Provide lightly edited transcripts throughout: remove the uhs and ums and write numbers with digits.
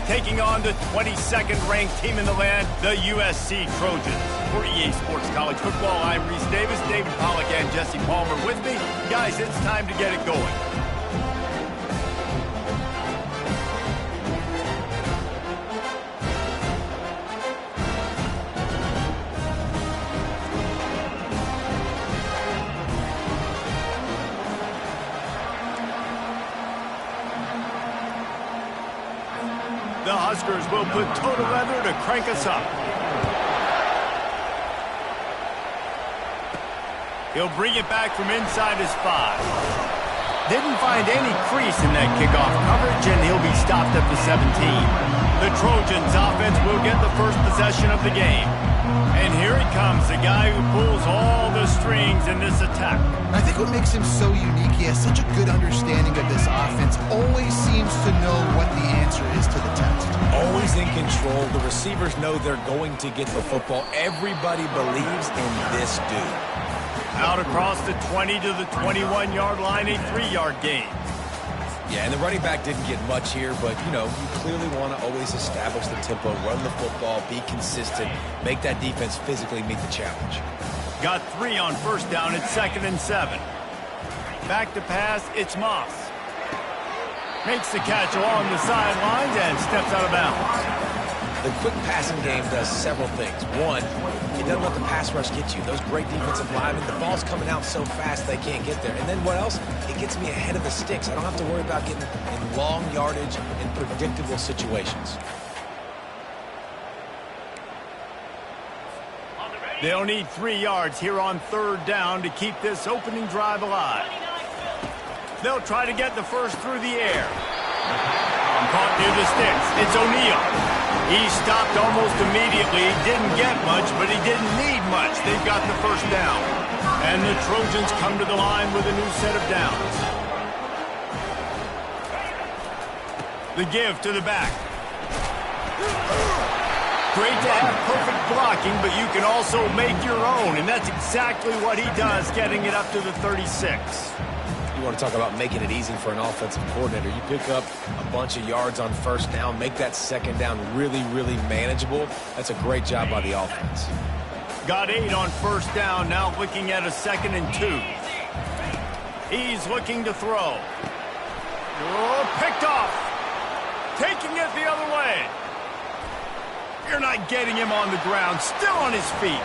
taking on the 22nd ranked team in the land, the USC Trojans. For EA Sports College Football, I'm Reese Davis, David Pollack, and Jesse Palmer with me. Guys, it's time to get it going. The Huskers will put total leather to crank us up. He'll bring it back from inside his 5. Didn't find any crease in that kickoff coverage, and he'll be stopped at the 17. The Trojans offense will get the first possession of the game. And here he comes, the guy who pulls all the strings in this attack. I think what makes him so unique, he has such a good understanding of this offense, always seems to know what the answer is to the test. Always in control. The receivers know they're going to get the football. Everybody believes in this dude. Out across the 20 to the 21-yard line, a 3-yard gain. Yeah, and the running back didn't get much here, but, you know, you clearly want to always establish the tempo, run the football, be consistent, make that defense physically meet the challenge. Got 3 on first down at 2nd and 7. Back to pass, it's Moss. Makes the catch along the sidelines and steps out of bounds. The quick passing game does several things. One, it doesn't let the pass rush get you. Those great defensive linemen, the ball's coming out so fast they can't get there. And then what else? It gets me ahead of the sticks. I don't have to worry about getting in long yardage in predictable situations. They'll need 3 yards here on 3rd down to keep this opening drive alive. They'll try to get the first through the air. Caught near the sticks. It's O'Neal. He stopped almost immediately. He didn't get much, but he didn't need much. They've got the first down. And the Trojans come to the line with a new set of downs. The give to the back. Great to have perfect blocking, but you can also make your own, and that's exactly what he does, getting it up to the 36. You want to talk about making it easy for an offensive coordinator. You pick up a bunch of yards on first down, make that second down really, really manageable. That's a great job by the offense. Got 8 on first down, now looking at a 2nd and 2. He's looking to throw. Oh, picked off. Taking it the other way. You're not getting him on the ground, still on his feet.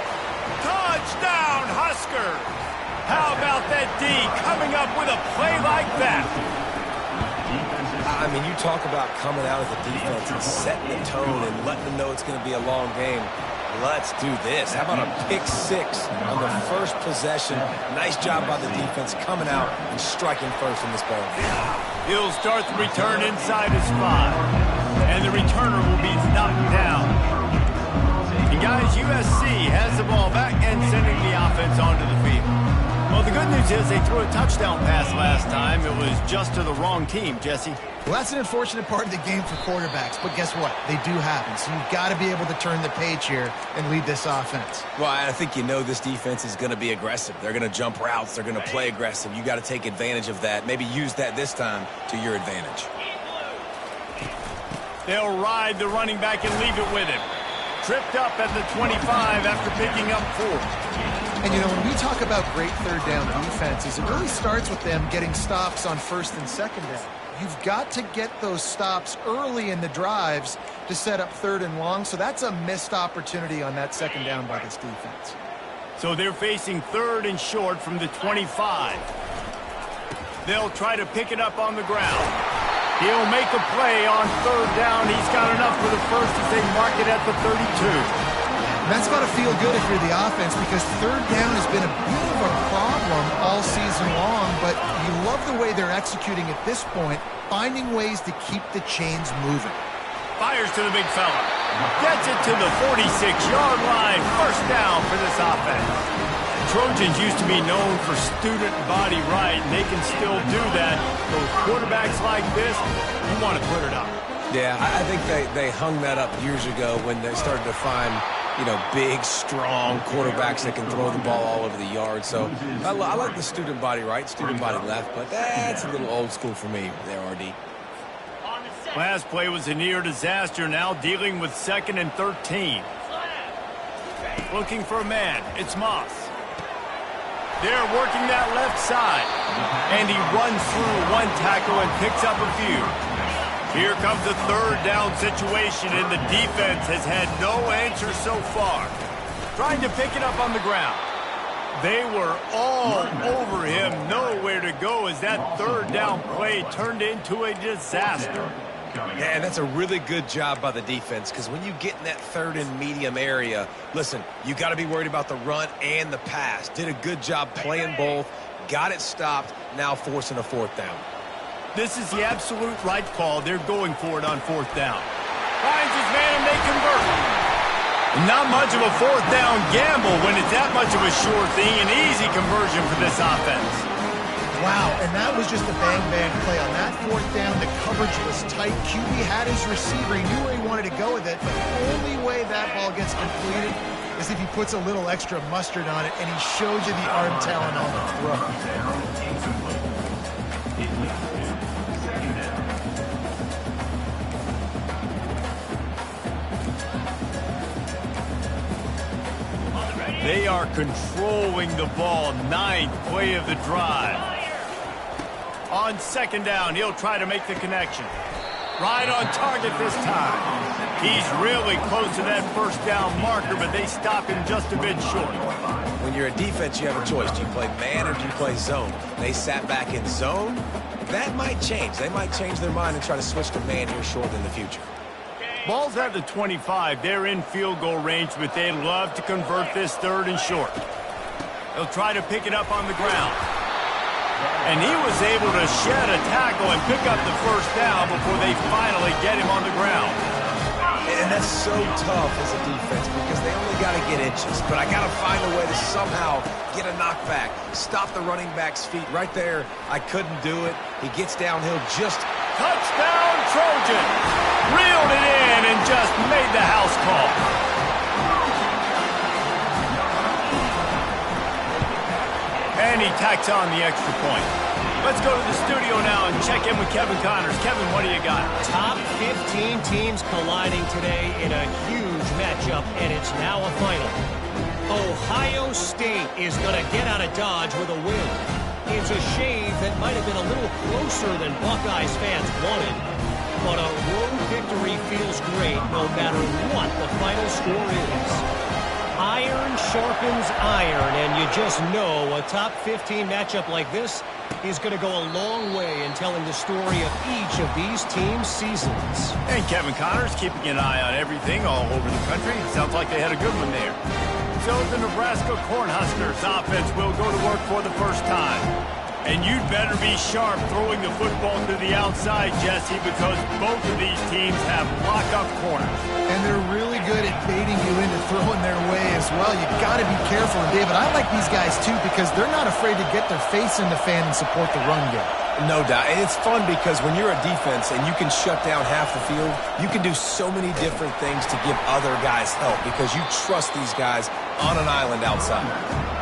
Touchdown, Huskers! How about that D coming up with a play like that? I mean, you talk about coming out as a defense and setting the tone and letting them know it's going to be a long game. Let's do this. How about a pick 6 on the first possession? Nice job by the defense coming out and striking first in this ball game. He'll start the return inside his 5. And the returner will be knocked down. And guys, USC has the ball back and sending the offense onto the field. Well, the good news is they threw a touchdown pass last time. It was just to the wrong team, Jesse. Well, that's an unfortunate part of the game for quarterbacks, but guess what? They do happen, so you've got to be able to turn the page here and lead this offense. Well, I think you know this defense is going to be aggressive. They're going to jump routes. They're going to play aggressive. You got to take advantage of that. Maybe use that this time to your advantage. They'll ride the running back and leave it with him. Tripped up at the 25 after picking up 4. And, you know, when we talk about great third down defenses, it really starts with them getting stops on first and second down. You've got to get those stops early in the drives to set up 3rd and long, so that's a missed opportunity on that second down by this defense. So they're facing 3rd and short from the 25. They'll try to pick it up on the ground. He'll make a play on 3rd down. He's got enough for the first as they mark it at the 32. That's got to feel good if you're the offense, because 3rd down has been a bit of a problem all season long, but you love the way they're executing at this point, finding ways to keep the chains moving. Fires to the big fella. Gets it to the 46-yard line. First down for this offense. Trojans used to be known for student body right, and they can still do that. Those quarterbacks like this, you want to put it up. Yeah, I think they hung that up years ago when they started to find, you know, big, strong quarterbacks that can throw the ball all over the yard. So I like the student body right, student body left, but that's a little old school for me there, RD. Last play was a near disaster, now dealing with 2nd and 13. Looking for a man. It's Moss. They're working that left side. And he runs through one tackle and picks up a few. Here comes the 3rd down situation, and the defense has had no answer so far. Trying to pick it up on the ground. They were all over him. Nowhere to go as that 3rd down play turned into a disaster. Yeah, that's a really good job by the defense, because when you get in that 3rd and medium area, listen, you got to be worried about the run and the pass. Did a good job playing both, got it stopped, now forcing a 4th down. This is the absolute right call. They're going for it on 4th down. Finds his man and they convert. Not much of a 4th down gamble when it's that much of a sure thing. An easy conversion for this offense. Wow, and that was just a bang-bang play. On that 4th down, the coverage was tight. QB had his receiver. He knew where he wanted to go with it, but the only way that ball gets completed is if he puts a little extra mustard on it, and he showed you the arm talent on the throw. They are controlling the ball. 9th play of the drive. On 2nd down, he'll try to make the connection. Right on target this time. He's really close to that 1st down marker, but they stop him just a bit short. When you're a defense, you have a choice. Do you play man or do you play zone? They sat back in zone. That might change. They might change their mind and try to switch to man here short in the future. Ball's at the 25. They're in field goal range, but they'd love to convert this 3rd and short. They'll try to pick it up on the ground. And he was able to shed a tackle and pick up the 1st down before they finally get him on the ground. And that's so tough as a defense because they only got to get inches. But I got to find a way to somehow get a knockback, stop the running back's feet. Right there, I couldn't do it. He gets downhill just... Touchdown, Trojan! Reeled it in and just made the house call. And he tacks on the extra point. Let's go to the studio now and check in with Kevin Connors. Kevin, what do you got? Top 15 teams colliding today in a huge matchup, and it's now a final. Ohio State is going to get out of Dodge with a win. It's a shave that might have been a little closer than Buckeyes fans wanted, but a road victory feels great no matter what the final score is. Iron sharpens iron, and you just know a top 15 matchup like this is going to go a long way in telling the story of each of these teams' seasons. And Kevin Connors keeping an eye on everything all over the country. Sounds like they had a good one there. So the Nebraska Cornhuskers offense will go to work for the first time. And you'd better be sharp throwing the football to the outside, Jesse, because both of these teams have lock-up corners. And they're really good at baiting you into throwing their way as well. You got to be careful. And David, I like these guys too because they're not afraid to get their face in the fan and support the run game. No doubt. And it's fun because when you're a defense and you can shut down half the field, you can do so many different things to give other guys help because you trust these guys on an island outside.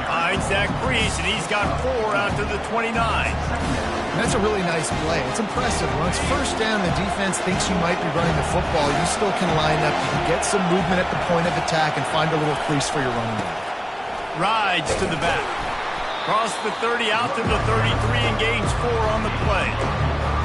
Finds that crease, and he's got 4 out to the 29. And that's a really nice play. It's impressive. When it's 1st down, the defense thinks you might be running the football. You still can line up. You can get some movement at the point of attack and find a little crease for your running back. Rides to the back. Cross the 30 out to the 33 and gains 4 on the play.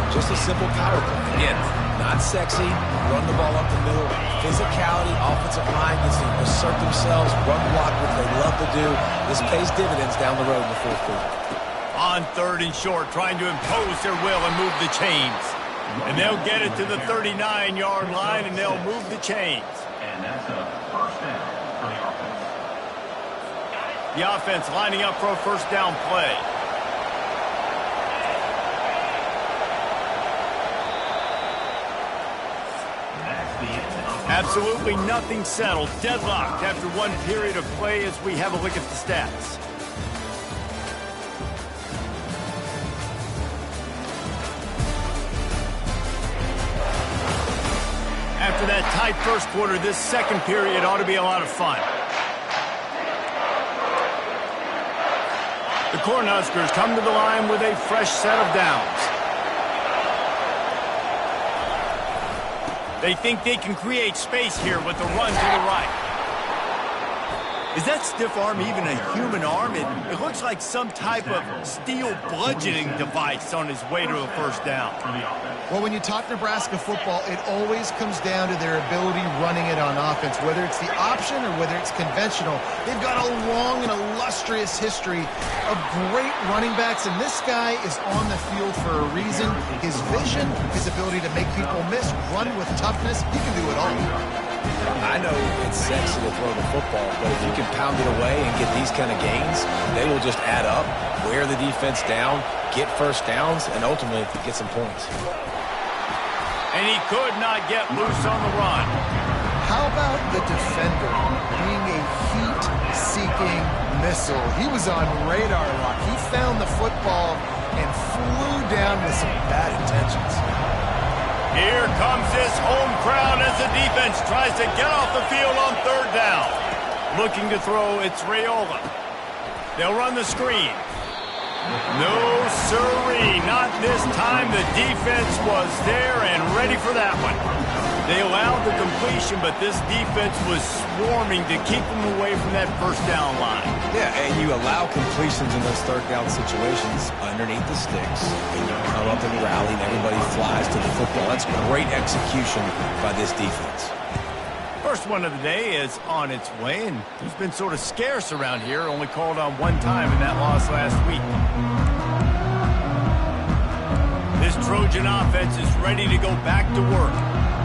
Just a simple power play. Again, not sexy, run the ball up the middle. Physicality, offensive line gets to assert themselves, run block, what they love to do. This pays dividends down the road in the 4th quarter. On 3rd and short, trying to impose their will and move the chains. And they'll get it to the 39-yard line, and they'll move the chains. And that's a 1st down for the offense. The offense lining up for a 1st down play. Absolutely nothing settled. Deadlocked after one period of play as we have a look at the stats. After that tight 1st quarter, this 2nd period ought to be a lot of fun. The Cornhuskers come to the line with a fresh set of downs. They think they can create space here with the run to the right. Is that stiff arm even a human arm? It looks like some type of steel bludgeoning device on his way to a first down. Well, when you talk Nebraska football, it always comes down to their ability running it on offense, whether it's the option or whether it's conventional. They've got a long and illustrious history of great running backs, and this guy is on the field for a reason. His vision, his ability to make people miss, run with toughness, he can do it all. I know it's sexy to throw the football, but if you can pound it away and get these kind of gains, they will just add up, wear the defense down, get first downs, and ultimately get some points. And he could not get loose on the run. How about the defender being a heat-seeking missile? He was on radar lock. He found the football and flew down with some bad intentions. Here comes this home crowd as the defense tries to get off the field on third down. Looking to throw, it's Raiola. They'll run the screen. No siree, not this time. The defense was there and ready for that one. They allowed the completion, but this defense was swarming to keep them away from that first down line. Yeah, and you allow completions in those third down situations underneath the sticks, and you come up and rally, and everybody flies to the football. That's great execution by this defense. First one of the day is on its way, and he's been sort of scarce around here, only called on one time in that loss last week. This Trojan offense is ready to go back to work.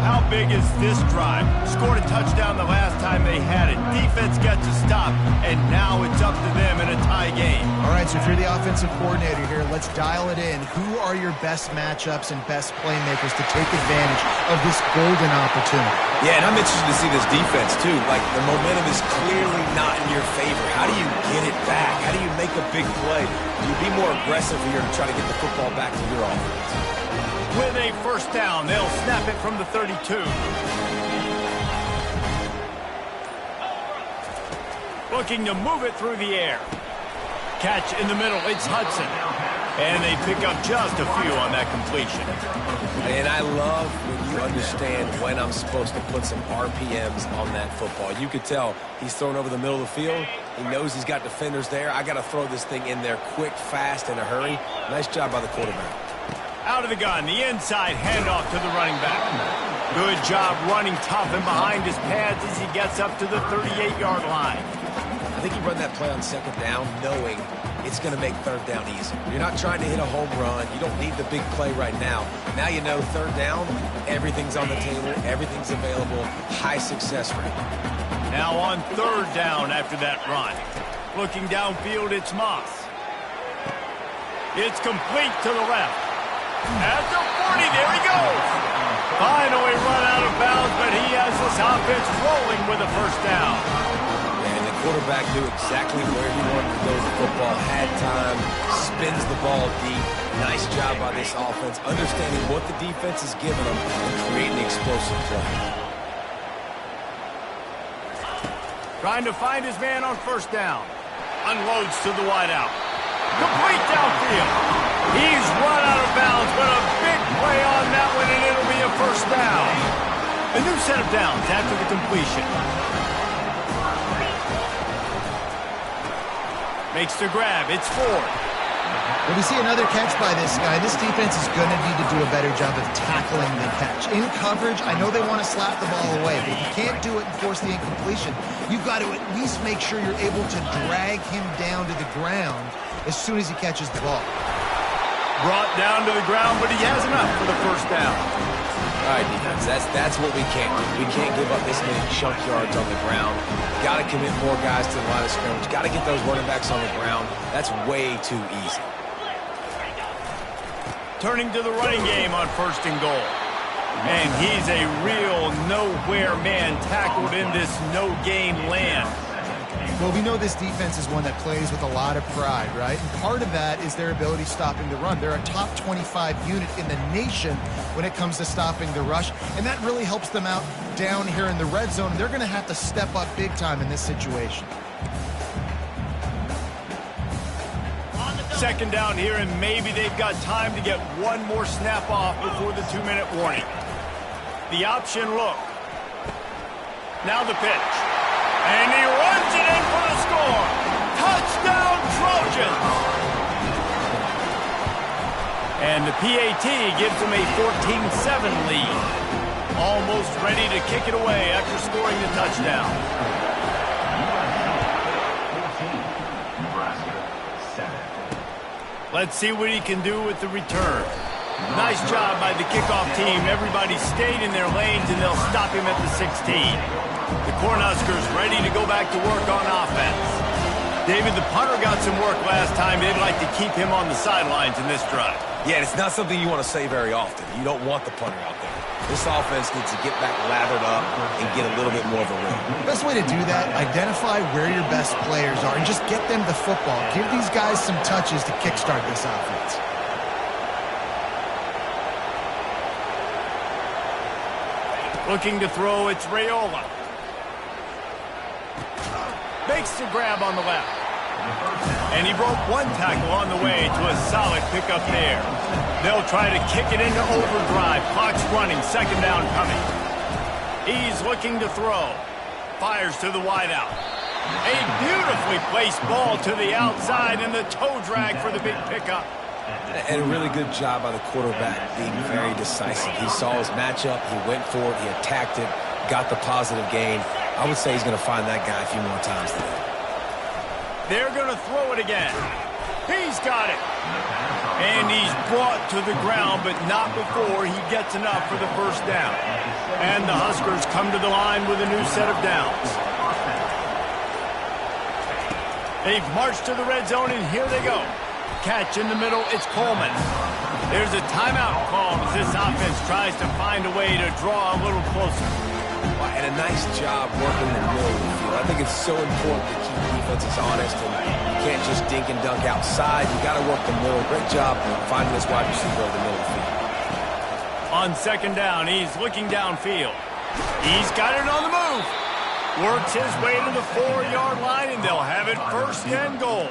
How big is this drive? Scored a touchdown the last time they had it. Defense gets a stop, and now it's up to them in a tie game. All right, so if you're the offensive coordinator here, let's dial it in. Who are your best matchups and best playmakers to take advantage of this golden opportunity? Yeah, and I'm interested to see this defense, too. Like, the momentum is clearly not in your favor. How do you get it back? How do you make a big play? Do you be more aggressive here to try to get the football back to your offense? With a first down, they'll snap it from the 32. Looking to move it through the air. Catch in the middle, it's Hudson. And they pick up just a few on that completion. And I love when you understand when I'm supposed to put some RPMs on that football. You could tell he's thrown over the middle of the field. He knows he's got defenders there. I got to throw this thing in there quick, fast, in a hurry. Nice job by the quarterback. Out of the gun, the inside handoff to the running back. Good job running tough and behind his pads as he gets up to the 38-yard line. I think he run that play on second down knowing it's going to make third down easy. You're not trying to hit a home run. You don't need the big play right now. Now you know third down, everything's on the table, everything's available, high success rate. Now on third down after that run. Looking downfield, it's Moss. It's complete to the left. At the 40, there he goes. Finally run out of bounds, but he has this offense rolling with a first down. And the quarterback knew exactly where he wanted to go with the football, had time, spins the ball deep. Nice job by this offense, understanding what the defense is giving them and creating explosive play. Trying to find his man on first down. Unloads to the wideout. Complete downfield. He's run out of bounds, but a big play on that one, and it'll be a first down. A new set of downs after the completion. Makes the grab. It's Ford. Well, we see another catch by this guy. This defense is going to need to do a better job of tackling the catch. In coverage, I know they want to slap the ball away, but if you can't do it and force the incompletion, you've got to at least make sure you're able to drag him down to the ground as soon as he catches the ball. Brought down to the ground, but he has enough for the first down. All right, defense, that's what we can't do. We can't give up this many chunk yards on the ground. Got to commit more guys to the line of scrimmage. Got to get those running backs on the ground. That's way too easy. Turning to the running game on first and goal. And he's a real nowhere man tackled in this no-game land. Well, we know this defense is one that plays with a lot of pride, right? And part of that is their ability stopping the run. They're a top 25 unit in the nation when it comes to stopping the rush, and that really helps them out down here in the red zone. They're going to have to step up big time in this situation. Second down here, and maybe they've got time to get one more snap off before the 2-minute warning. The option look. Now the pitch. And he runs it in for the score. Touchdown, Trojans! And the PAT gives them a 14-7 lead. Almost ready to kick it away after scoring the touchdown. Let's see what he can do with the return. Nice job by the kickoff team. Everybody stayed in their lanes, and they'll stop him at the 16. The Cornhuskers ready to go back to work on offense. David, the punter got some work last time. They'd like to keep him on the sidelines in this drive. Yeah, it's not something you want to say very often. You don't want the punter out there. This offense needs to get back lathered up and get a little bit more of a rhythm. Best way to do that, identify where your best players are and just get them the football. Give these guys some touches to kickstart this offense. Looking to throw, it's Raiola. Makes the grab on the left. And he broke one tackle on the way to a solid pickup there. They'll try to kick it into overdrive. Clock's running, second down coming. He's looking to throw. Fires to the wideout. A beautifully placed ball to the outside and the toe drag for the big pickup. And a really good job by the quarterback being very decisive. He saw his matchup, he went for it, he attacked it, got the positive gain. I would say he's going to find that guy a few more times today. They're going to throw it again. He's got it. And he's brought to the ground, but not before he gets enough for the first down. And the Huskers come to the line with a new set of downs. They've marched to the red zone, and here they go. Catch in the middle, it's Coleman. There's a timeout called as this offense tries to find a way to draw a little closer. And a nice job working in the middle of the field. I think it's so important to keep defenses honest, and you can't just dink and dunk outside. You got to work the middle. Great job finding this wide receiver in the middle of the field. On second down, he's looking downfield. He's got it on the move. Works his way to the 4-yard line, and they'll have it first and goal.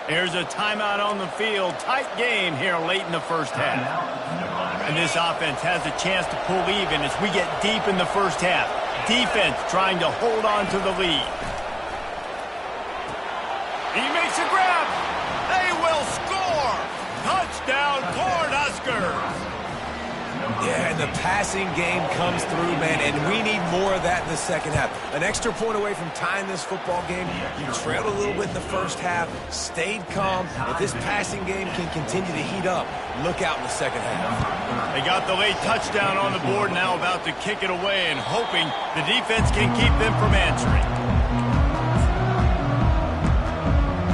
There's a timeout on the field. Tight game here late in the first half. And this offense has a chance to pull even as we get deep in the first half. Defense trying to hold on to the lead. He makes a grab. They will score. Touchdown, Cornhuskers. Yeah, and the passing game comes through, man, and we need more of that in the second half. An extra point away from tying this football game. You trailed a little bit in the first half, stayed calm. If this passing game can continue to heat up, look out in the second half. They got the late touchdown on the board, now about to kick it away and hoping the defense can keep them from answering.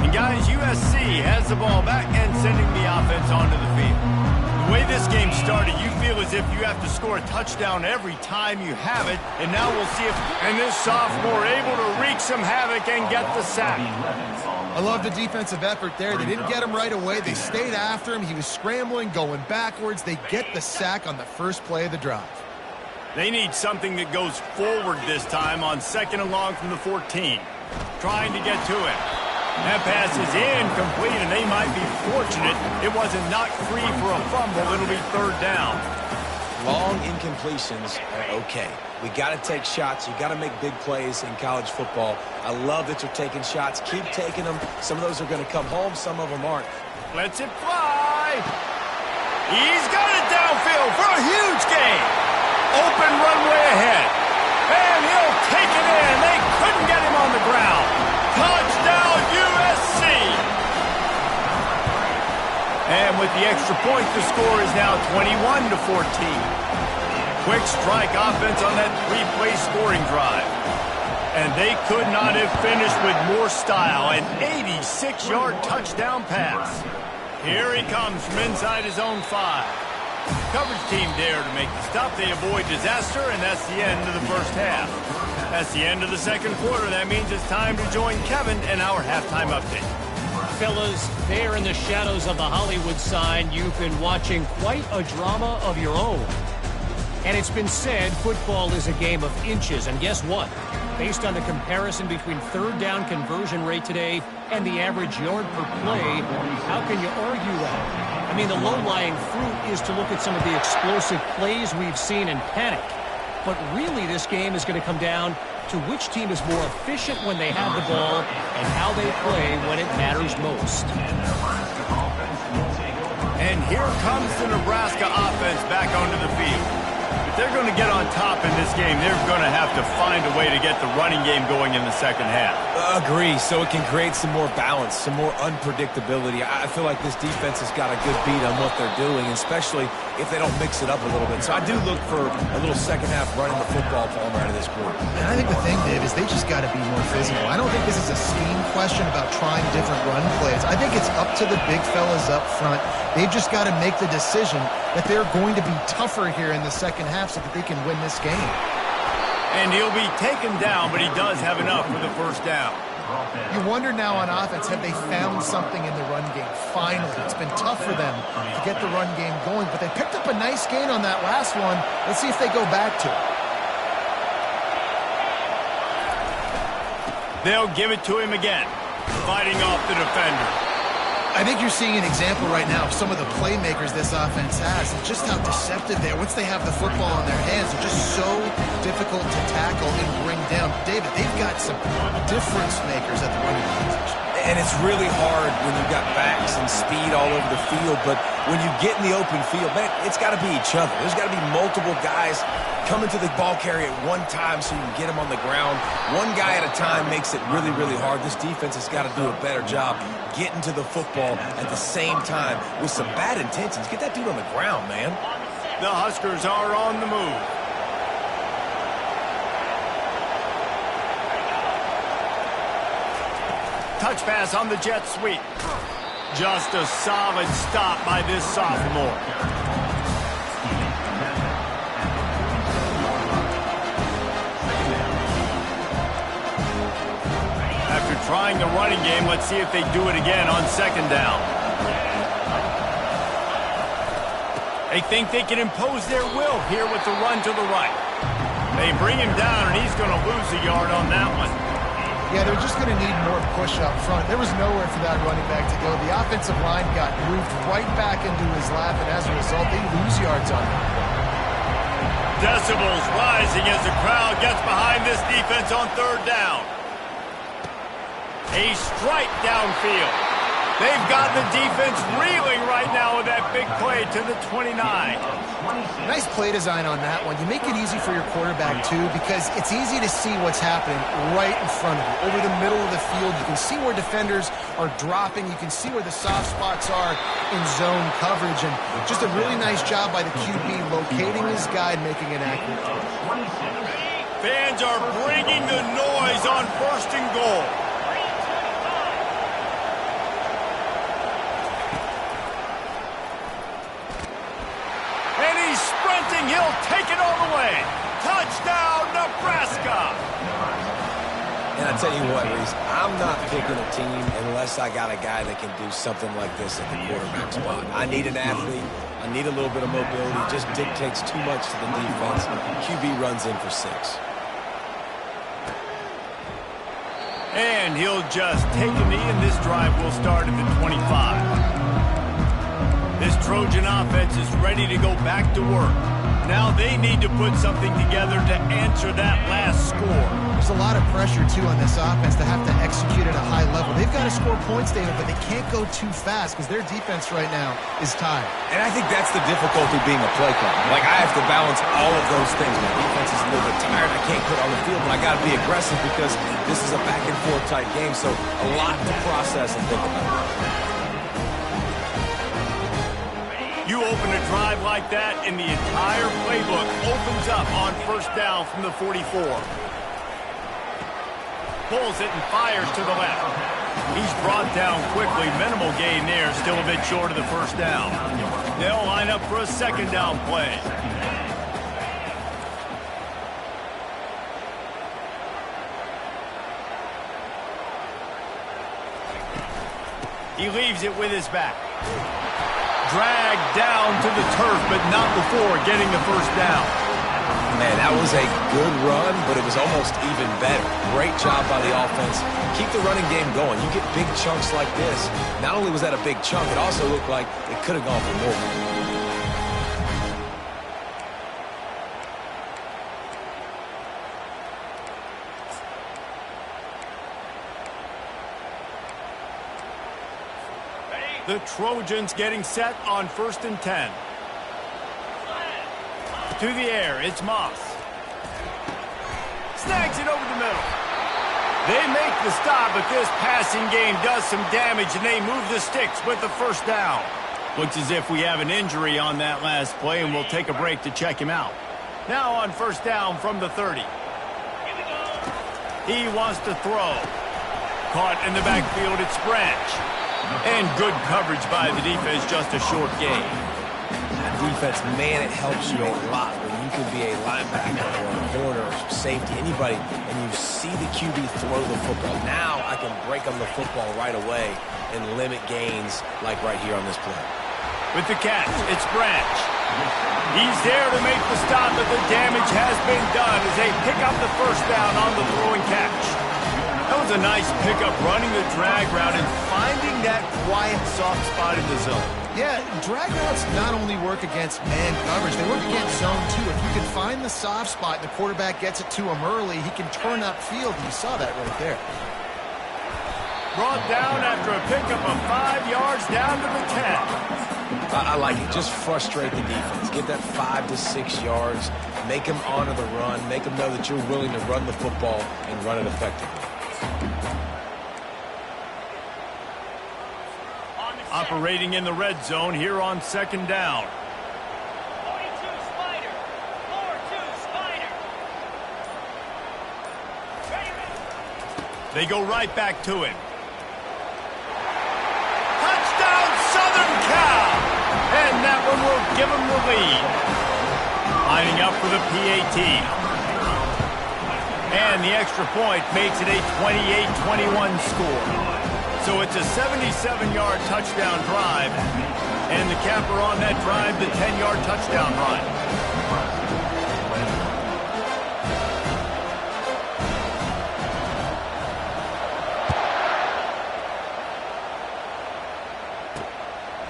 And guys, USC has the ball back and sending the offense onto the field. The way this game started, you feel as if you have to score a touchdown every time you have it, and now we'll see if this sophomore able to wreak some havoc and get the sack. I love the defensive effort there. They didn't get him right away. They stayed after him. He was scrambling, going backwards. They get the sack on the first play of the drive. They need something that goes forward this time on second and long from the 14. Trying to get to him. That pass is incomplete, and they might be fortunate it wasn't knocked free for a fumble. It'll be third down. Long incompletions are okay. We got to take shots. You got to make big plays in college football. I love that you're taking shots. Keep taking them. Some of those are going to come home. Some of them aren't. Lets it fly. He's got it downfield for a huge gain. Open runway ahead. And he'll take it in. They couldn't get him on the ground. Touchdown, USC! And with the extra point, the score is now 21-14. Quick strike offense on that three-play scoring drive. And they could not have finished with more style. An 86-yard touchdown pass. Here he comes from inside his own 5. Coverage team there to make the stop. They avoid disaster, and that's the end of the first half. That's the end of the second quarter. That means it's time to join Kevin and our halftime update. Fellas, there in the shadows of the Hollywood sign, you've been watching quite a drama of your own. And it's been said football is a game of inches, and guess what? Based on the comparison between third down conversion rate today and the average yard per play, how can you argue that? I mean, the low-lying fruit is to look at some of the explosive plays we've seen in panic. But really, this game is going to come down to which team is more efficient when they have the ball and how they play when it matters most. And here comes the Nebraska offense back onto the field. If they're going to get on top in this game, they're going to have to find a way to get the running game going in the second half. Agree, so it can create some more balance, some more unpredictability. I feel like this defense has got a good beat on what they're doing, especially if they don't mix it up a little bit. So I do look for a little second half running the football Palmer out of this group. And I think the thing, Dave, is they just got to be more physical. I don't think this is a scheme question about trying different run plays. I think it's up to the big fellas up front. They've just got to make the decision that they're going to be tougher here in the second half so that they can win this game. And he'll be taken down, but he does have enough for the first down. You wonder now on offense, have they found something in the run game? Finally, it's been tough for them to get the run game going, but they picked up a nice gain on that last one. Let's see if they go back to it. They'll give it to him again, fighting off the defender. I think you're seeing an example right now of some of the playmakers this offense has and just how deceptive they are. Once they have the football in their hands, they're just so difficult to tackle and bring down. David, they've got some difference makers at the running position. And it's really hard when you've got backs and speed all over the field, but when you get in the open field, man, it's got to be each other. There's got to be multiple guys coming to the ball carrier at one time so you can get them on the ground. One guy at a time makes it really, really hard. This defense has got to do a better job getting to the football at the same time with some bad intentions. Get that dude on the ground, man. The Huskers are on the move. Touch pass on the jet sweep. Just a solid stop by this sophomore. After trying the running game, let's see if they do it again on second down. They think they can impose their will here with the run to the right. They bring him down, and he's going to lose a yard on that one. Yeah, they're just going to need more push up front. There was nowhere for that running back to go. The offensive line got moved right back into his lap, and as a result, they lose yards on him. Decibels rising as the crowd gets behind this defense on third down. A strike downfield. They've got the defense reeling right now with that big play to the 29. Nice play design on that one. You make it easy for your quarterback, too, because it's easy to see what's happening right in front of you. Over the middle of the field, you can see where defenders are dropping. You can see where the soft spots are in zone coverage. And just a really nice job by the QB locating his guy and making it accurate. Fans are bringing the noise on first and goal. He'll take it all the way. Touchdown, Nebraska. And I tell you what, Reese, I'm not picking a team unless I got a guy that can do something like this at the quarterback spot. I need an athlete. I need a little bit of mobility. It just dictates too much to the defense. QB runs in for 6. And he'll just take a knee, and this drive will start at the 25. This Trojan offense is ready to go back to work. Now they need to put something together to answer that last score. There's a lot of pressure, too, on this offense to have to execute at a high level. They've got to score points, David, but they can't go too fast because their defense right now is tired. And I think that's the difficulty being a play caller. Like, I have to balance all of those things. My defense is a little bit tired. I can't put on the field, but I got to be aggressive because this is a back-and-forth type game, so a lot to process and think about. You open a drive like that, and the entire playbook opens up on first down from the 44. Pulls it and fires to the left. He's brought down quickly. Minimal gain there, still a bit short of the first down. They'll line up for a second down play. He leaves it with his back. Dragged down to the turf, but not before getting the first down. Man, that was a good run, but it was almost even better. Great job by the offense. Keep the running game going. You get big chunks like this. Not only was that a big chunk, it also looked like it could have gone for more. The Trojans getting set on 1st and 10. To the air, it's Moss. Snags it over the middle. They make the stop, but this passing game does some damage, and they move the sticks with the first down. Looks as if we have an injury on that last play, and we'll take a break to check him out. Now on 1st down from the 30. He wants to throw. Caught in the backfield, it's Branch. And good coverage by the defense, just a short gain. Defense, man, it helps you a lot when you can be a linebacker or a corner or safety, anybody, and you see the QB throw the football. Now I can break on the football right away and limit gains like right here on this play. With the catch, it's Branch. He's there to make the stop, but the damage has been done as they pick up the first down on the throwing catch. That was a nice pickup, running the drag route and finding that quiet, soft spot in the zone. Yeah, drag routes not only work against man coverage, they work against zone too. If you can find the soft spot and the quarterback gets it to him early, he can turn upfield. You saw that right there. Brought down after a pickup of 5 yards down to the 10. I like it. Just frustrate the defense. Get that 5 to 6 yards. Make them honor the run. Make them know that you're willing to run the football and run it effectively. Operating in the red zone here on 2nd down. 42 Spider. 4-2 Spider. They go right back to him. Touchdown, Southern Cal! And that one will give them the lead. Lining up for the PAT. And the extra point makes it a 28-21 score. So it's a 77-yard touchdown drive. And the capper on that drive, the 10-yard touchdown run.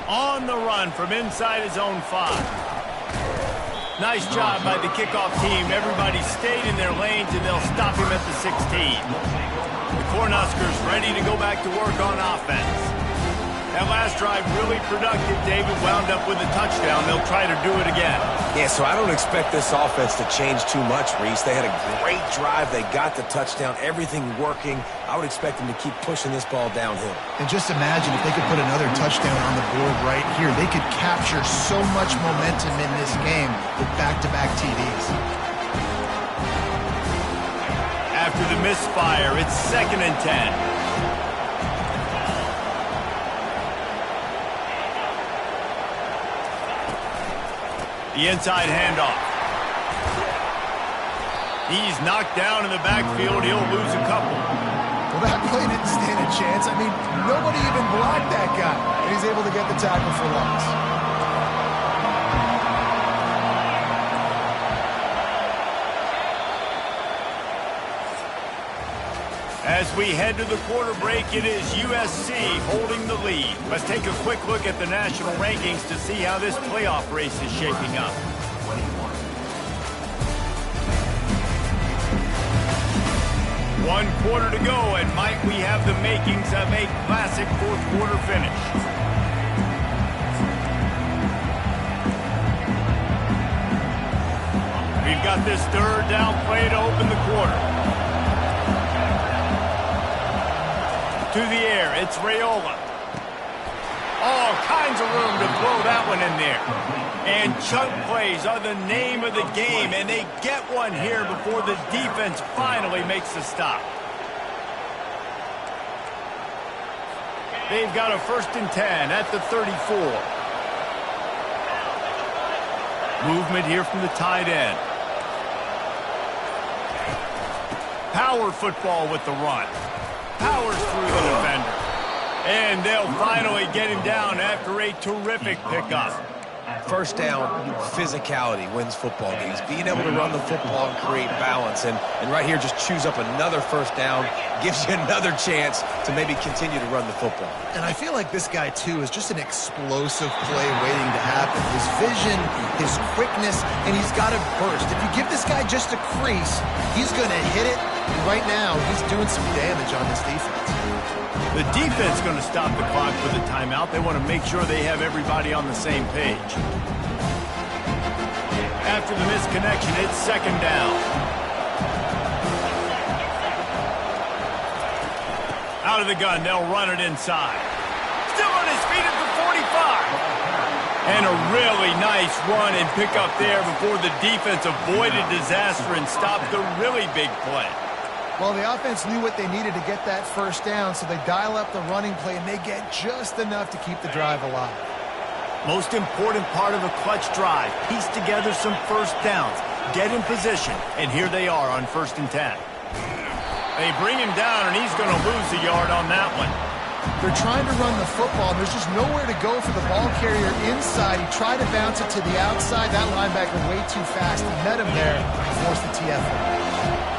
On the run from inside his own 5. Nice job by the kickoff team. Everybody stayed in their lanes, and they'll stop him at the 16. The Cornhuskers ready to go back to work on offense. That last drive really productive. David wound up with a touchdown. They'll try to do it again. Yeah, so I don't expect this offense to change too much, Reese. They had a great drive. They got the touchdown. Everything working. I would expect them to keep pushing this ball downhill. And just imagine if they could put another touchdown on the board right here. They could capture so much momentum in this game with back-to-back TDs. After the misfire, it's 2nd and 10. The inside handoff. He's knocked down in the backfield. He'll lose a couple. Well, that play didn't stand a chance. I mean, nobody even blocked that guy. And he's able to get the tackle for loss. As we head to the quarter break, it is USC holding the lead. Let's take a quick look at the national rankings to see how this playoff race is shaping up. One quarter to go, and might we have the makings of a classic fourth quarter finish. We've got this 3rd down play to open the quarter. To the air, it's Raiola. All kinds of room to throw that one in there. And chunk plays are the name of the game, and they get one here before the defense finally makes the stop. They've got a 1st and 10 at the 34. Movement here from the tight end. Power football with the run. Powers through the defender. And they'll finally get him down after a terrific pickup. 1st down, physicality wins football games. Being able to run the football and create balance. And right here, just choose up another 1st down. Gives you another chance to maybe continue to run the football. And I feel like this guy, too, is just an explosive play waiting to happen. His vision, his quickness, and he's got to burst. If you give this guy just a crease, he's going to hit it And right now, he's doing some damage on this defense. The defense going to stop the clock with a timeout. They want to make sure they have everybody on the same page. After the misconnection, it's second down. Out of the gun, they'll run it inside. Still on his feet at the 45. And a really nice run and pick up there before the defense avoided disaster and stopped the really big play. Well, the offense knew what they needed to get that first down, so they dial up the running play, and they get just enough to keep the drive alive. Most important part of a clutch drive, piece together some first downs, get in position, and here they are on 1st and 10. They bring him down, and he's going to lose a yard on that one. They're trying to run the football, and there's just nowhere to go for the ball carrier inside. He tried to bounce it to the outside. That linebacker way too fast. He met him there, forced the TFL.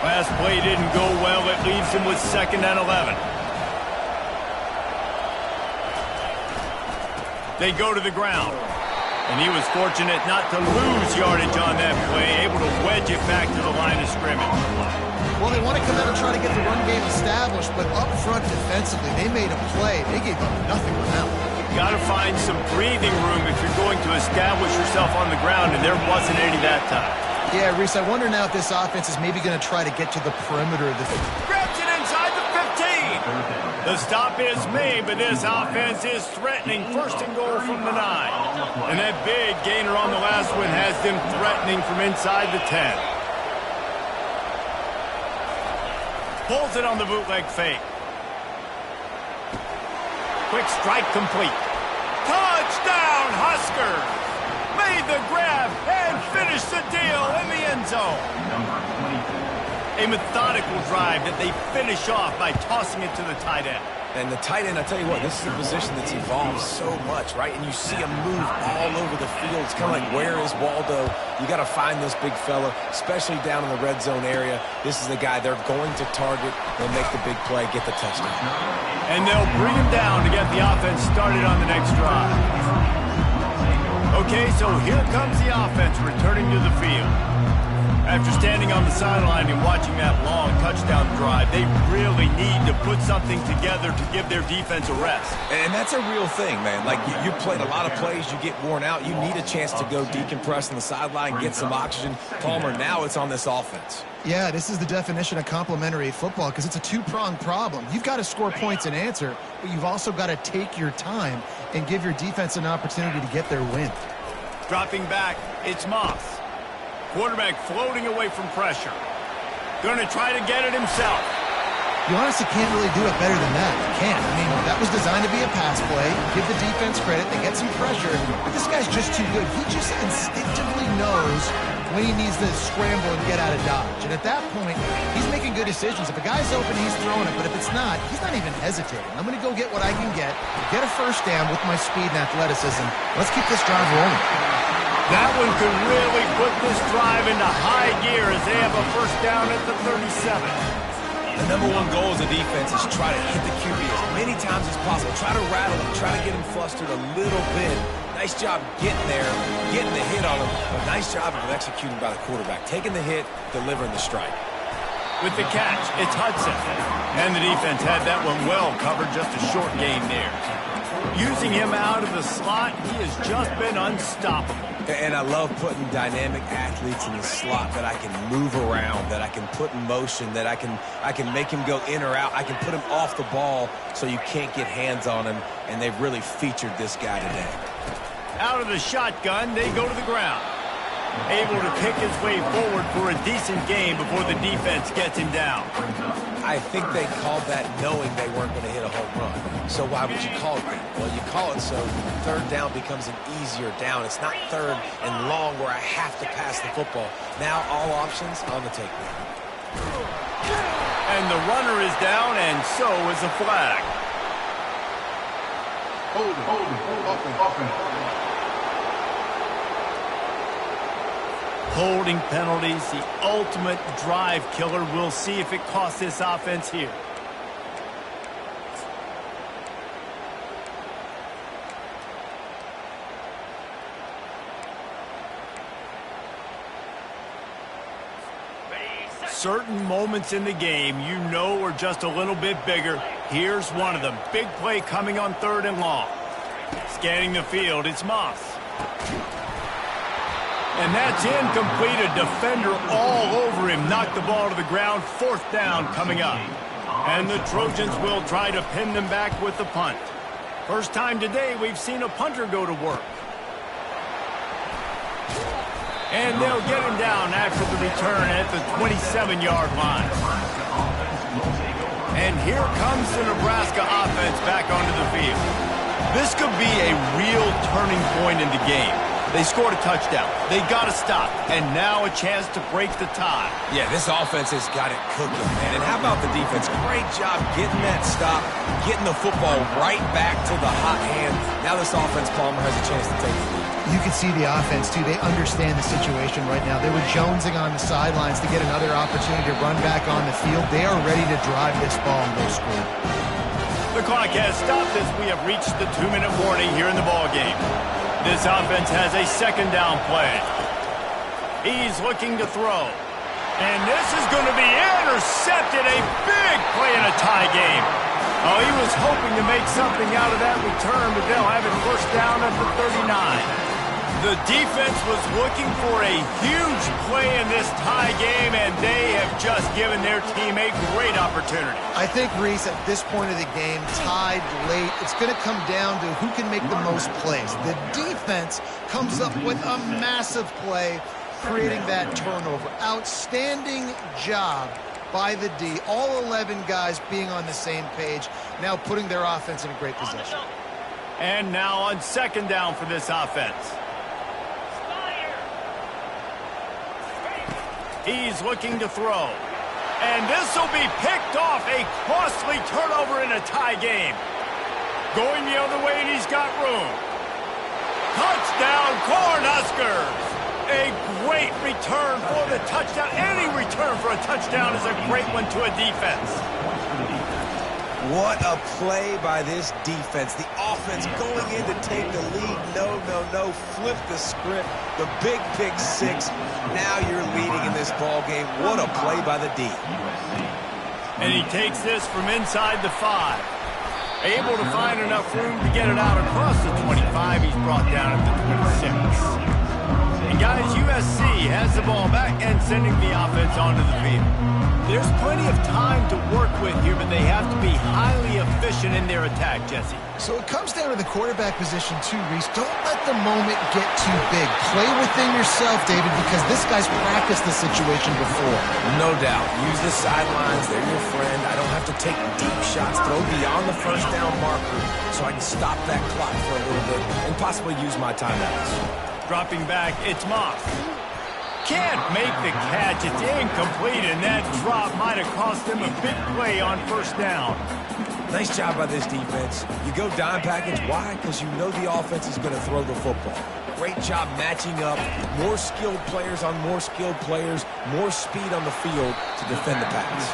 Last play didn't go well. It leaves him with 2nd and 11. They go to the ground. And he was fortunate not to lose yardage on that play, able to wedge it back to the line of scrimmage. Well, they want to come out and try to get the run game established, but up front defensively, they made a play. They gave up nothing on that one. Got to find some breathing room if you're going to establish yourself on the ground, and there wasn't any that time. Yeah, Reese, I wonder now if this offense is maybe going to try to get to the perimeter of the field. Grabs it inside the 15. The stop is made, but this offense is threatening 1st and goal from the 9. And that big gainer on the last one has them threatening from inside the 10. Pulls it on the bootleg fake. Quick strike complete. Touchdown, Huskers! Made the grab and finished the deal in the end zone. A methodical drive that they finish off by tossing it to the tight end. And the tight end, I tell you what, this is a position that's evolved so much, right? And you see him move all over the field. It's kind of like, where is Waldo? You got to find this big fella, especially down in the red zone area. This is the guy they're going to target and make the big play, get the touchdown. And they'll bring him down to get the offense started on the next drive. Okay, so here comes the offense returning to the field. After standing on the sideline and watching that long touchdown drive, they really need to put something together to give their defense a rest. And that's a real thing, man. Like, you played a lot of plays, you get worn out. You need a chance to go decompress on the sideline, get some oxygen. Palmer, now it's on this offense. Yeah, this is the definition of complementary football because it's a two-pronged problem. You've got to score points and answer, but you've also got to take your time and give your defense an opportunity to get their win. Dropping back, it's Moss. Quarterback floating away from pressure. Going to try to get it himself. You honestly can't really do it better than that. You can't. I mean, that was designed to be a pass play. Give the defense credit. They get some pressure. But this guy's just too good. He just instinctively knows when he needs to scramble and get out of dodge. And at that point, he's making good decisions. If a guy's open, he's throwing it. But if it's not, he's not even hesitating. I'm going to go get what I can get a first down with my speed and athleticism. Let's keep this drive rolling. That one could really put this drive into high gear as they have a first down at the 37. The number one goal as a defense is try to hit the QB as many times as possible. Try to rattle him, try to get him flustered a little bit. Nice job getting there, getting the hit on him, but nice job of executing by the quarterback. Taking the hit, delivering the strike. With the catch, it's Hudson. And the defense had that one well covered, just a short gain there. Using him out of the slot, he has just been unstoppable. And I love putting dynamic athletes in the slot that I can move around, that I can put in motion, that I can make him go in or out. I can put him off the ball so you can't get hands on him, and they've really featured this guy today. Out of the shotgun, they go to the ground. Able to pick his way forward for a decent game before the defense gets him down. I think they called that knowing they weren't going to hit a home run. So why would you call it that? Well, you call it so third down becomes an easier down. It's not third and long where I have to pass the football. Now all options on the take. And the runner is down, and so is a flag. Hold it. Holding penalties, the ultimate drive killer. We'll see if it costs this offense here. certain moments in the game you know are just a little bit bigger. Here's one of them. Big play coming on 3rd and long. Scanning the field, it's Moss. And that's incomplete. A defender all over him. Knocked the ball to the ground. 4th down coming up. And the Trojans will try to pin them back with the punt. First time today we've seen a punter go to work. And they'll get him down after the return at the 27-yard line. And here comes the Nebraska offense back onto the field. This could be a real turning point in the game. They scored a touchdown. They got to stop. And now a chance to break the tie. Yeah, this offense has got it cooking, man. And how about the defense? Great job getting that stop, getting the football right back to the hot hand. Now this offense, Palmer, has a chance to take the lead. You can see the offense, too. They understand the situation right now. They were jonesing on the sidelines to get another opportunity to run back on the field. They are ready to drive this ball and go score. The clock has stopped as we have reached the 2-minute warning here in the ballgame. This offense has a 2nd down play. He's looking to throw. And this is going to be intercepted. A big play in a tie game. Oh, he was hoping to make something out of that return, but they'll have it 1st down at the 39. The defense was looking for a huge play in this tie game, and they have just given their team a great opportunity. I think, Reese, at this point of the game, tied late, it's going to come down to who can make the most plays. The defense comes up with a massive play, creating that turnover. Outstanding job by the D. All 11 guys being on the same page, now putting their offense in a great position. And now on 2nd down for this offense. He's looking to throw. And this will be picked off. A costly turnover in a tie game. Going the other way, and he's got room. Touchdown, Cornhuskers! A great return for the touchdown. Any return for a touchdown is a great one to a defense. What a play by this defense. The offense going in to take the lead. No. Flip the script. The big pick 6. Now you're leading in this ball game. What a play by the D. And he takes this from inside the 5. Able to find enough room to get it out across the 25. He's brought down at the 26. And guys, USC has the ball back and sending the offense onto the field. There's plenty of time to work with here, but they have to be highly efficient in their attack, Jesse. So it comes down to the quarterback position too, Reese. Don't let the moment get too big. Play within yourself, David, because this guy's practiced the situation before. No doubt. Use the sidelines. They're your friend. I don't have to take deep shots. Throw beyond the 1st down marker so I can stop that clock for a little bit and possibly use my timeouts. Dropping back, it's Moss. Can't make the catch. It's incomplete, and that drop might have cost him a big play on 1st down. Nice job by this defense. You go dime package. Why? Because you know the offense is going to throw the football. Great job matching up. More skilled players on more skilled players. More speed on the field to defend the pass.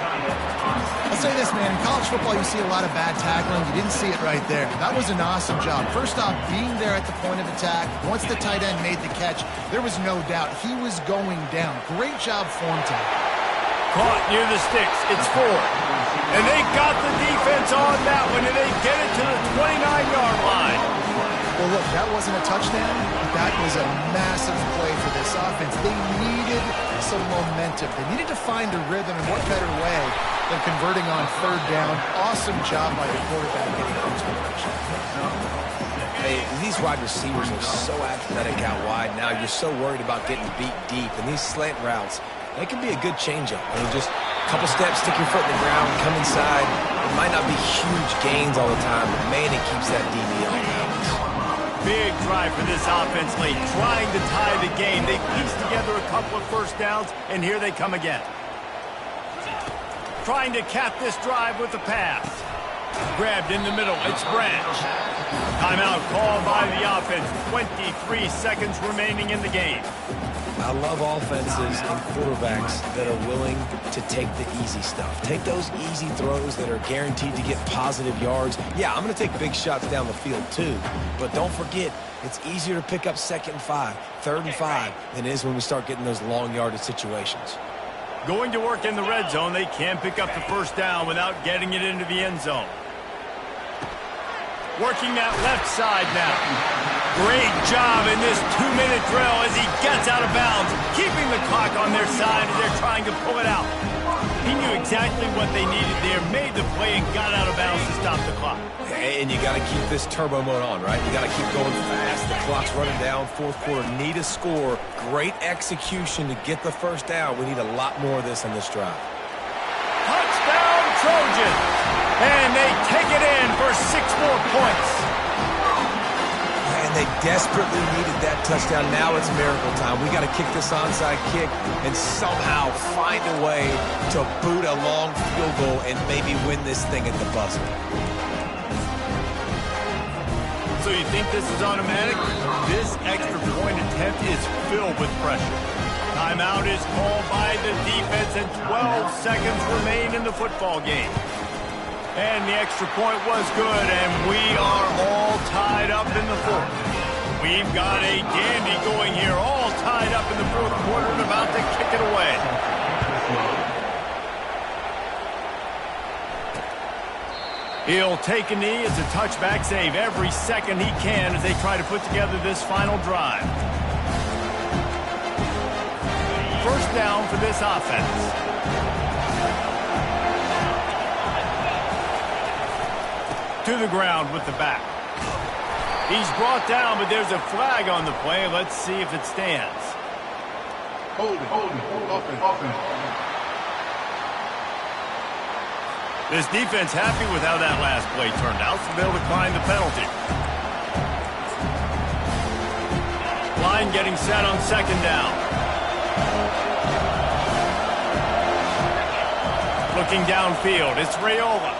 I'll say this, man. In college football, you see a lot of bad tackling. You didn't see it right there. That was an awesome job. First off, being there at the point of attack. Once the tight end made the catch, there was no doubt he was going down. Great job form tackle. Caught near the sticks. It's 4. And they got the defense on that one, and they get it to the 29-yard line. Well, look, that wasn't a touchdown. That was a massive play for this offense. They needed some momentum. They needed to find a rhythm, and what better way than converting on 3rd down. Awesome job by the quarterback getting things direction. Hey, these wide receivers are so athletic out wide now. You're so worried about getting beat deep, and these slant routes, they can be a good change-up. I mean, just a couple steps, stick your foot in the ground, come inside. It might not be huge gains all the time, but man, it keeps that DB on balance. Big drive for this offense late, trying to tie the game. They pieced together a couple of 1st downs, and here they come again. Trying to cap this drive with the pass. Grabbed in the middle, it's Branch. Timeout called by the offense. 23 seconds remaining in the game. I love offenses and quarterbacks that are willing to take the easy stuff. Take those easy throws that are guaranteed to get positive yards. Yeah, I'm going to take big shots down the field too, but don't forget, it's easier to pick up 2nd and 5, 3rd and 5 than it is when we start getting those long yardage situations. Going to work in the red zone. They can pick up the first down without getting it into the end zone. Working that left side now. Great job in this 2-minute drill as he gets out of bounds, keeping the clock on their side as they're trying to pull it out. He knew exactly what they needed there, made the play, and got out of bounds to stop the clock. And you got to keep this turbo mode on, right? You got to keep going fast. The clock's running down. Fourth quarter, need a score. Great execution to get the first down. We need a lot more of this on this drive. Touchdown, Trojans! And they take it in for 6 more points. And they desperately needed that touchdown. Now it's miracle time. We got to kick this onside kick and somehow find a way to boot a long field goal and maybe win this thing at the buzzer. So you think this is automatic? This extra point attempt is filled with pressure. Timeout is called by the defense and 12 seconds remain in the football game. And the extra point was good, and we are all tied up in the fourth. We've got a dandy going here, all tied up in the fourth quarter and about to kick it away. He'll take a knee. It's a touchback save every second he can as they try to put together this final drive. First down for this offense. To the ground with the back. He's brought down, but there's a flag on the play. Let's see if it stands. Hold it. Offense. This defense happy with how that last play turned out, so they'll decline the penalty. Line getting set on second down. Looking downfield, it's Raiola.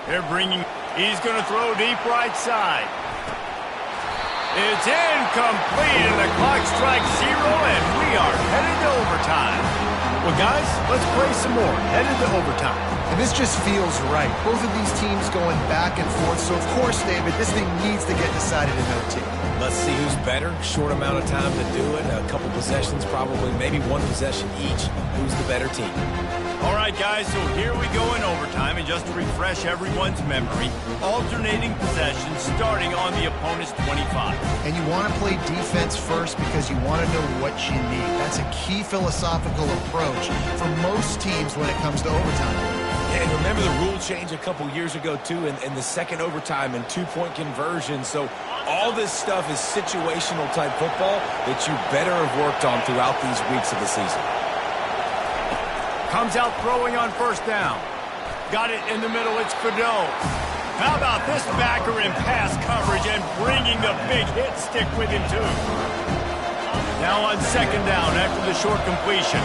They're bringing, he's going to throw deep right side. It's incomplete, and the clock strikes 0, and we are headed to overtime. Well, guys, let's play some more. Headed to overtime. And this just feels right. Both of these teams going back and forth. So, of course, David, this thing needs to get decided in OT. Let's see who's better. Short amount of time to do it. A couple possessions probably. Maybe one possession each. Who's the better team? All right, guys, so here we go in overtime. And just to refresh everyone's memory, alternating possessions starting on the opponent's 25. And you want to play defense first because you want to know what you need. That's a key philosophical approach for most teams when it comes to overtime. And remember the rule change a couple years ago, too, in the second overtime and 2-point conversion. So all this stuff is situational type football that you better have worked on throughout these weeks of the season. Comes out throwing on first down. Got it in the middle. It's Fedot. How about this backer in pass coverage and bringing the big hit stick with him, too. Now on second down after the short completion.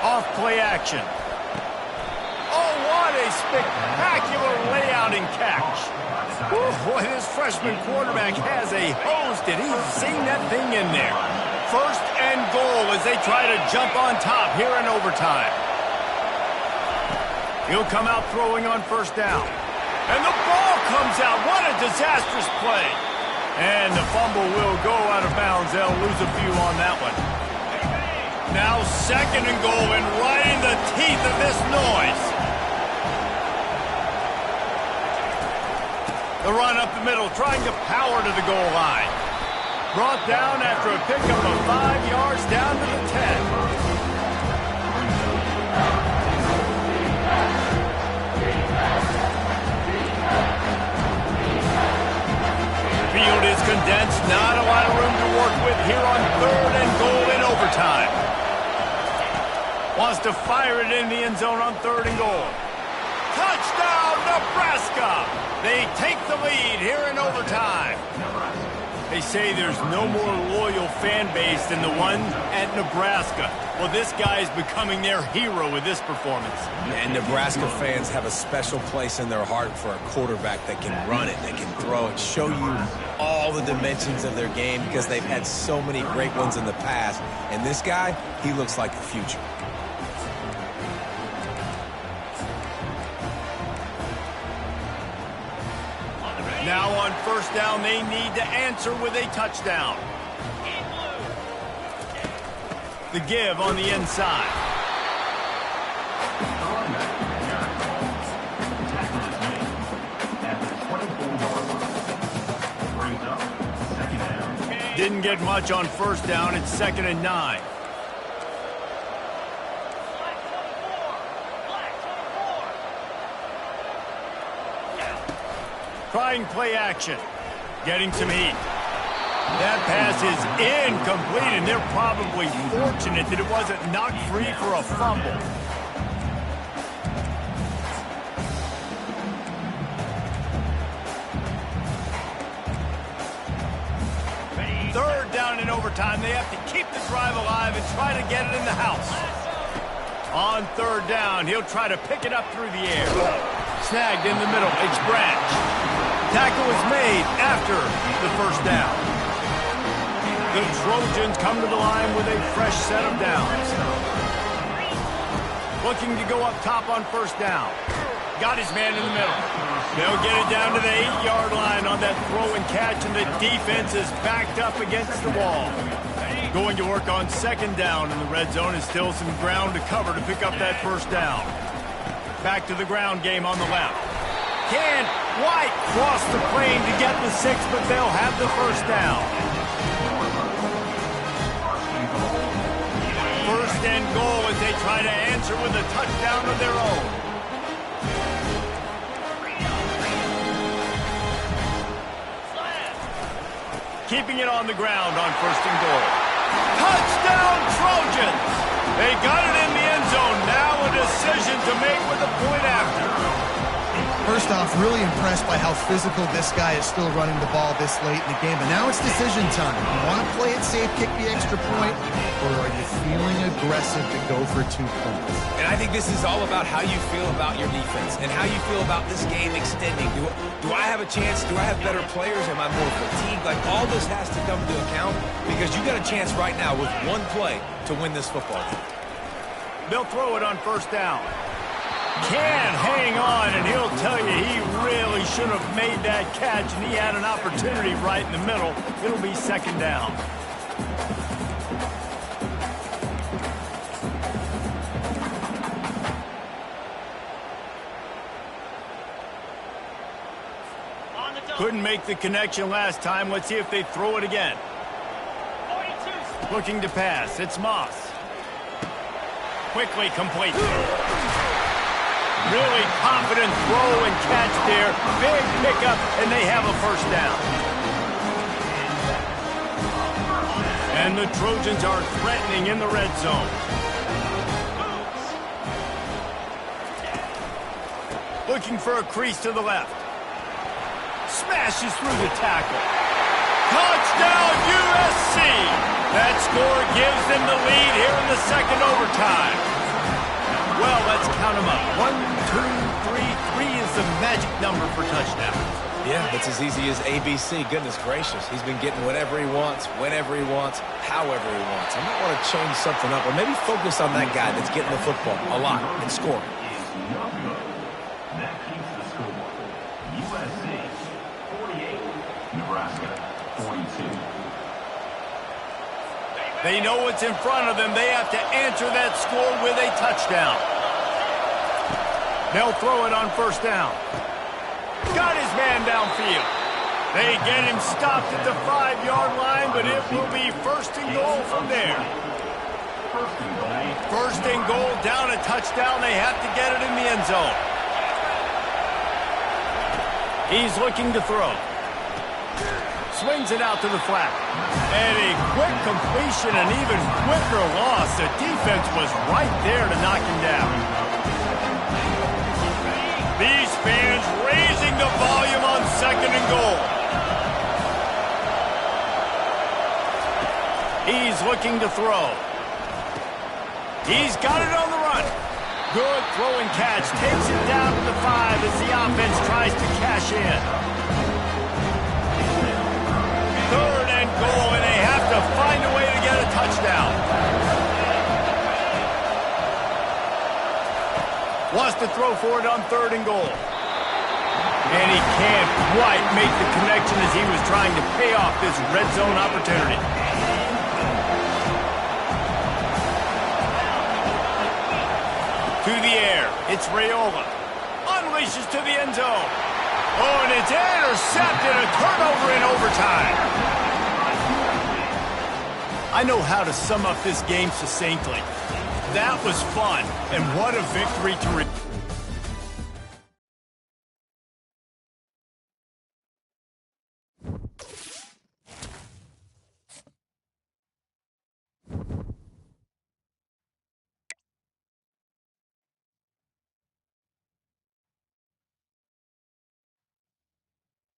Off play action. Oh, what a spectacular layout and catch. Ooh, boy, this freshman quarterback has a host, and he's seen that thing in there. First and goal as they try to jump on top here in overtime. He'll come out throwing on first down. And the ball comes out. What a disastrous play. And the fumble will go out of bounds. They'll lose a few on that one. Now second and goal, and right in the teeth of this noise. The run up the middle, trying to power to the goal line. Brought down after a pickup of 5 yards down to the 10. Field is condensed, not a lot of room to work with here on third and goal in overtime. Wants to fire it in the end zone on third and goal. Touchdown, Nebraska! They take the lead here in overtime. They say there's no more loyal fan base than the one at Nebraska. Well, this guy is becoming their hero with this performance. And Nebraska fans have a special place in their heart for a quarterback that can run it, that can throw it, show you all the dimensions of their game because they've had so many great ones in the past. And this guy, he looks like the future. Now on first down, they need to answer with a touchdown. The give on the inside. Didn't get much on first down. It's 2nd and 9. Trying play action. Getting some heat. That pass is incomplete, and they're probably fortunate that it wasn't knocked free for a fumble. Third down in overtime. They have to keep the drive alive and try to get it in the house. On third down, he'll try to pick it up through the air. Snagged in the middle. It's Branch. Tackle was made after the first down. The Trojans come to the line with a fresh set of downs. Looking to go up top on first down. Got his man in the middle. They'll get it down to the 8-yard line on that throw and catch, and the defense is backed up against the wall. Going to work on second down in the red zone is still some ground to cover to pick up that first down. Back to the ground game on the left. Can White cross the plane to get the 6, but they'll have the first down. First and goal as they try to answer with a touchdown of their own. Keeping it on the ground on first and goal. Touchdown, Trojans! They got it in the end zone. Now a decision to make with a point after. First off, really impressed by how physical this guy is still running the ball this late in the game. But now it's decision time. You want to play it safe, kick the extra point, or are you feeling aggressive to go for 2 points? And I think this is all about how you feel about your defense and how you feel about this game extending. Do I have a chance? Do I have better players? Am I more fatigued? Like, all this has to come into account because you got a chance right now with one play to win this football game. They'll throw it on first down. Can hang on, and he'll tell you he really should have made that catch, and he had an opportunity right in the middle. It'll be second down. Couldn't make the connection last time. Let's see if they throw it again. Looking to pass. It's Moss. Quickly complete. Really confident throw and catch there. Big pickup, and they have a first down. And the Trojans are threatening in the red zone. Looking for a crease to the left. Smashes through the tackle. Touchdown, USC! That score gives them the lead here in the second overtime. Well, let's count them up. 1, 2, 3. 3 is the magic number for touchdowns. Yeah, it's as easy as ABC. Goodness gracious. He's been getting whatever he wants, whenever he wants, however he wants. I might want to change something up or maybe focus on that guy that's getting the football a lot and scoring. That keeps the score. USC 48, Nebraska 42. They know what's in front of them. They have to answer that score with a touchdown. They'll throw it on first down. Got his man downfield. They get him stopped at the 5-yard line, but it will be first and goal from there. First and goal, down a touchdown. They have to get it in the end zone. He's looking to throw. Swings it out to the flat. And a quick completion, an even quicker loss. The defense was right there to knock him down. These fans raising the volume on second and goal. He's looking to throw. He's got it on the run. Good throw and catch. Takes it down to the 5 as the offense tries to cash in. Third and goal, and they have to find a way to get a touchdown. Wants to throw for it on third and goal. And he can't quite make the connection as he was trying to pay off this red zone opportunity. To the air, it's Raiola. Unleashes to the end zone. Oh, and it's intercepted, a turnover in overtime. I know how to sum up this game succinctly. That was fun, and what a victory to